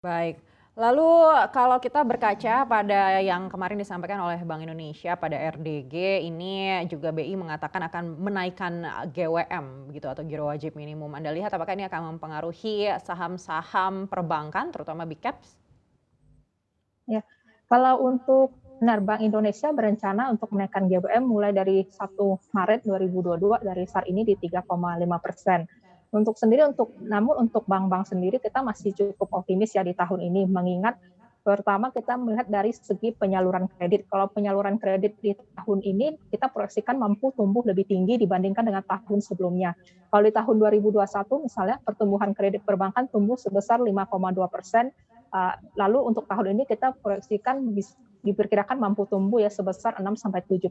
Baik. Lalu kalau kita berkaca pada yang kemarin disampaikan oleh Bank Indonesia pada RDG, ini juga BI mengatakan akan menaikkan GWM gitu atau giro wajib minimum. Anda lihat apakah ini akan mempengaruhi saham-saham perbankan terutama Big Caps? Ya, kalau untuk benar Bank Indonesia berencana untuk menaikkan GBM mulai dari 1 Maret 2022 dari saat ini di 3,5%. Namun untuk bank-bank sendiri kita masih cukup optimis ya di tahun ini mengingat pertama kita melihat dari segi penyaluran kredit. Kalau penyaluran kredit di tahun ini kita proyeksikan mampu tumbuh lebih tinggi dibandingkan dengan tahun sebelumnya. Kalau di tahun 2021 misalnya pertumbuhan kredit perbankan tumbuh sebesar 5,2%. Lalu untuk tahun ini kita proyeksikan diperkirakan mampu tumbuh ya sebesar 6-7%,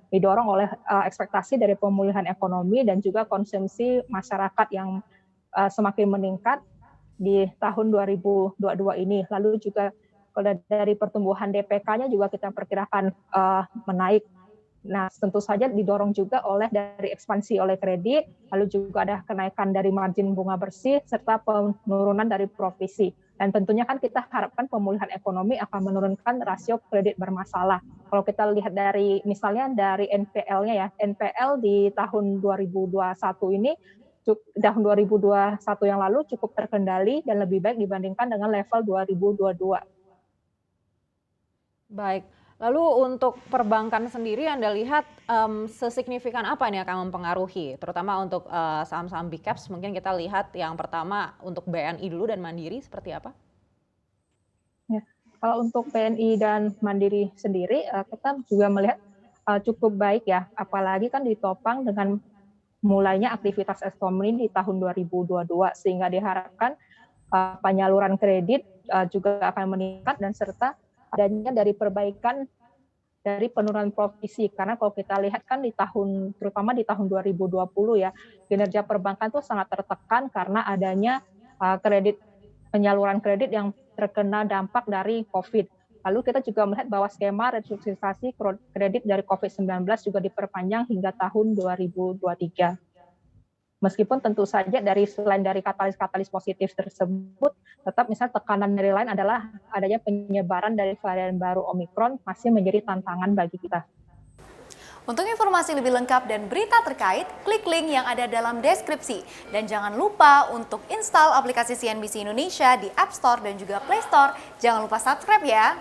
didorong oleh ekspektasi dari pemulihan ekonomi dan juga konsumsi masyarakat yang semakin meningkat di tahun 2022 ini. Lalu juga kalau dari pertumbuhan DPK-nya juga kita perkirakan menaik. Nah, tentu saja didorong juga dari ekspansi oleh kredit, lalu juga ada kenaikan dari margin bunga bersih, serta penurunan dari provisi. Dan tentunya kan kita harapkan pemulihan ekonomi akan menurunkan rasio kredit bermasalah. Kalau kita lihat misalnya dari NPL-nya ya, NPL di tahun 2021 ini, tahun 2021 yang lalu cukup terkendali dan lebih baik dibandingkan dengan level 2022. Baik. Lalu untuk perbankan sendiri Anda lihat sesignifikan apa nih akan mempengaruhi, terutama untuk saham-saham Big Caps, mungkin kita lihat yang pertama untuk BNI dulu dan Mandiri seperti apa? Ya, kalau untuk BNI dan Mandiri sendiri, kita juga melihat cukup baik ya, apalagi kan ditopang dengan mulainya aktivitas ekonomi di tahun 2022, sehingga diharapkan penyaluran kredit juga akan meningkat dan serta adanya dari perbaikan dari penurunan provisi. Karena kalau kita lihat kan terutama di tahun 2020 ya, kinerja perbankan tuh sangat tertekan karena adanya penyaluran kredit yang terkena dampak dari COVID. Lalu kita juga melihat bahwa skema restrukturisasi kredit dari COVID-19 juga diperpanjang hingga tahun 2023. Meskipun tentu saja selain dari katalis-katalis positif tersebut, tetap misalnya tekanan dari lain adalah adanya penyebaran dari varian baru Omikron masih menjadi tantangan bagi kita. Untuk informasi lebih lengkap dan berita terkait, klik link yang ada dalam deskripsi. Dan jangan lupa untuk install aplikasi CNBC Indonesia di App Store dan juga Play Store. Jangan lupa subscribe ya.